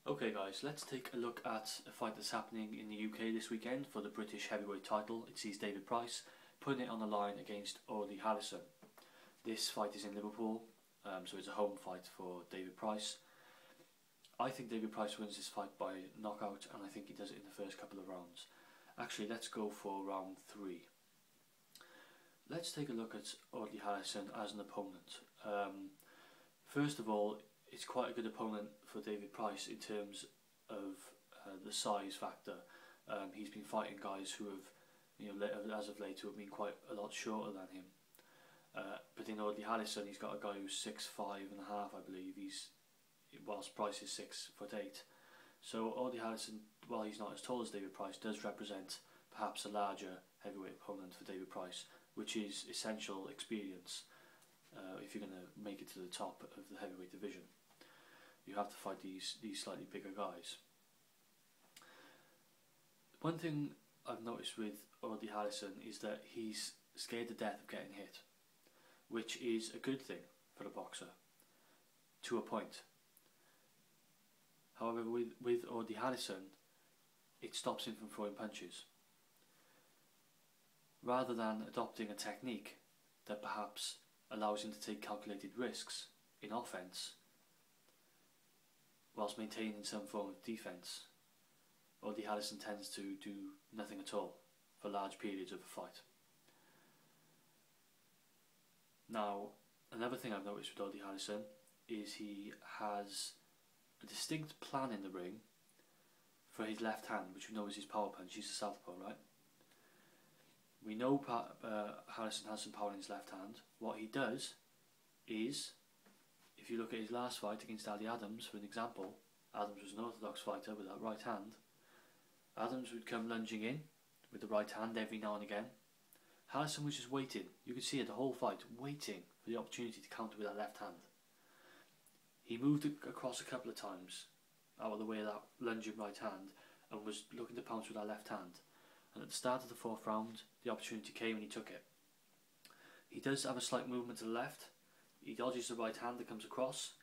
Okay guys, let's take a look at a fight that's happening in the UK this weekend for the British heavyweight title. It sees David Price putting it on the line against Audley. This fight is in Liverpool, so it's a home fight for David Price. I think David Price wins this fight by knockout, and I think he does it in the first couple of rounds. Actually, let's go for round 3. Let's take a look at Audley as an opponent. First of all, it's quite a good opponent for David Price in terms of the size factor. He's been fighting guys who have, as of late, who have been quite a lot shorter than him. But in Audley, he's got a guy who's 6'5.5", I believe. Whilst Price is 6'8". So Audley while he's not as tall as David Price, does represent perhaps a larger heavyweight opponent for David Price, which is essential experience if you're going to make it to the top of the heavyweight division. You have to fight these slightly bigger guys. One thing I've noticed with Audley is that he's scared to death of getting hit, which is a good thing for a boxer, to a point. However, with Audley it stops him from throwing punches. Rather than adopting a technique that perhaps allows him to take calculated risks in offence, whilst maintaining some form of defence, Audley tends to do nothing at all for large periods of a fight. Now, another thing I've noticed with Audley is he has a distinct plan in the ring for his left hand, which we know is his power punch. He's a southpaw, right? We know Harrison has some power in his left hand. What he does is, if you look at his last fight against Adams, for an example, Adams was an orthodox fighter with that right hand. Adams would come lunging in with the right hand every now and again. Harrison was just waiting. You could see it the whole fight, waiting for the opportunity to counter with that left hand. He moved across a couple of times out of the way of that lunging right hand and was looking to pounce with that left hand. And at the start of the 4th round, the opportunity came and he took it. He does have a slight movement to the left. He dodges the right hand that comes across,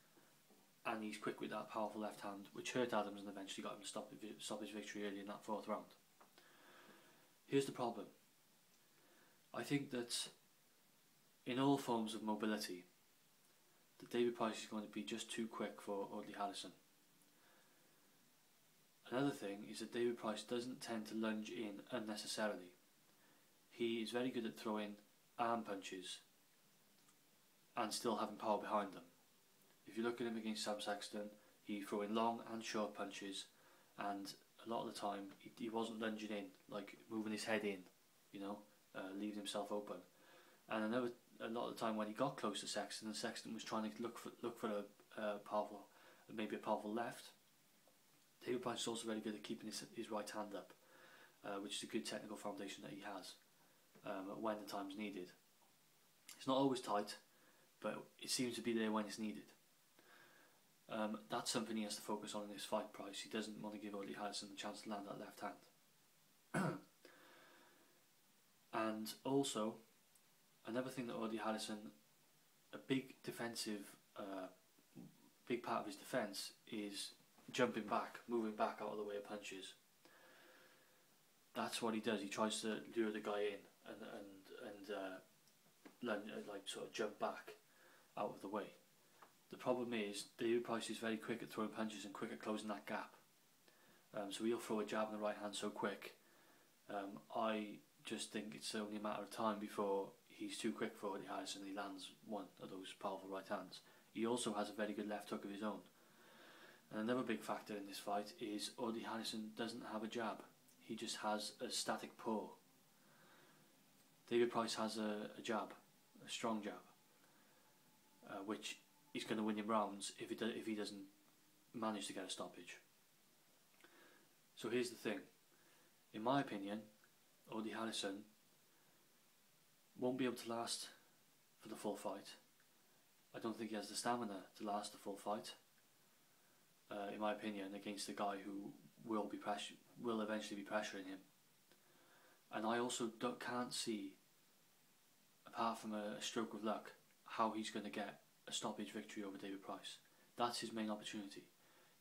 and he's quick with that powerful left hand, which hurt Adams and eventually got him to stop his victory early in that 4th round. Here's the problem. I think that in all forms of mobility, that David Price is going to be just too quick for Audley. Another thing is that David Price doesn't tend to lunge in unnecessarily. He is very good at throwing arm punches and still having power behind them. If you look at him against Sam Sexton, he's throwing long and short punches, and a lot of the time he wasn't lunging in, like moving his head in, leaving himself open. And a lot of the time when he got close to Sexton, and Sexton was trying to look for a powerful, maybe a powerful left, David Price is also very good at keeping his right hand up, which is a good technical foundation that he has when the time's needed. It's not always tight, but it seems to be there when it's needed. That's something he has to focus on in this fight, Price. He doesn't want to give Audley the chance to land that left hand. And also, another thing that Audley a big part of his defence is jumping back, moving back out of the way of punches. That's what he does. He tries to lure the guy in and sort of jump back out of the way. The problem is David Price is very quick at throwing punches and quick at closing that gap. So he'll throw a jab in the right hand so quick. I just think it's only a matter of time before he's too quick for Audley and he lands one of those powerful right hands. He also has a very good left hook of his own. And another big factor in this fight is Audley doesn't have a jab. He just has a static paw. David Price has a jab, a strong jab, which is going to win him rounds if he doesn't manage to get a stoppage. So here's the thing. In my opinion, Audley won't be able to last for the full fight. I don't think he has the stamina to last the full fight. In my opinion, against a guy who will eventually be pressuring him. And I also can't see, apart from a stroke of luck, how he's going to get a stoppage victory over David Price. That's his main opportunity.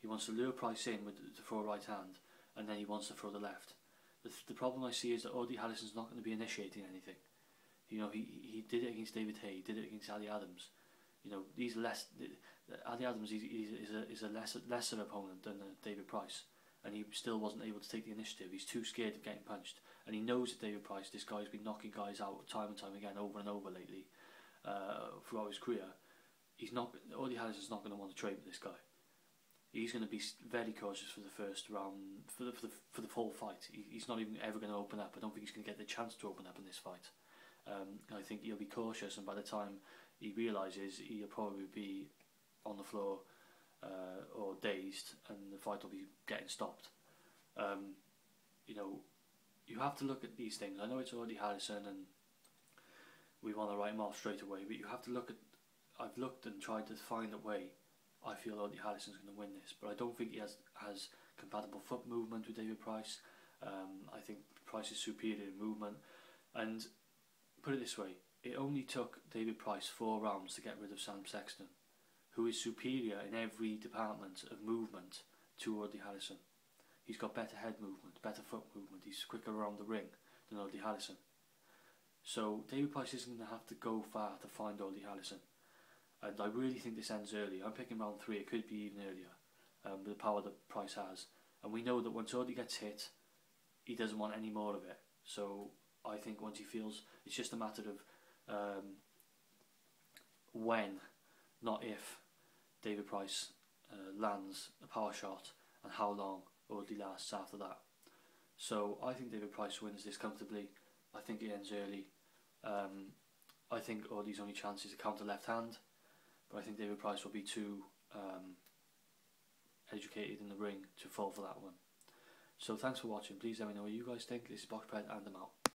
He wants to lure Price in with to throw a right hand, and then he wants to throw the left. The problem I see is that Audley Harrison's not going to be initiating anything. You know, he did it against David Hay, he did it against Ali Adams. You know, these Ali Adams is a lesser opponent than David Price, and he still wasn't able to take the initiative. He's too scared of getting punched, and he knows that David Price, this guy's been knocking guys out time and time again, over and over lately, throughout his career. Audley Harrison's not going to want to trade with this guy. He's going to be very cautious for the first round, for the full fight. He's not even ever going to open up. I don't think he's going to get the chance to open up in this fight. I think he'll be cautious, and by the time he realises, he'll probably be on the floor or dazed, and the fight will be getting stopped. You know, you have to look at these things. I know it's Audley Harrison, and we want to write him off straight away, but you have to look at. I've looked and tried to find a way. I feel Audley Harrison's going to win this, but I don't think he has compatible foot movement with David Price. I think Price is superior in movement, and put it this way, it only took David Price 4 rounds to get rid of Sam Sexton, who is superior in every department of movement to Audley Harrison. He's got better head movement, better foot movement, he's quicker around the ring than Audley Harrison. So David Price isn't going to have to go far to find Audley Harrison. And I really think this ends early. I'm picking round 3, it could be even earlier, with the power that Price has. And we know that once Audley gets hit, he doesn't want any more of it. So I think once he feels, it's just a matter of when, not if, David Price lands a power shot, and how long Audley lasts after that. So I think David Price wins this comfortably. I think it ends early. I think Audley's only chance is to counter left hand, but I think David Price will be too educated in the ring to fall for that one. So thanks for watching. Please let me know what you guys think. This is Boxbred, and I'm out.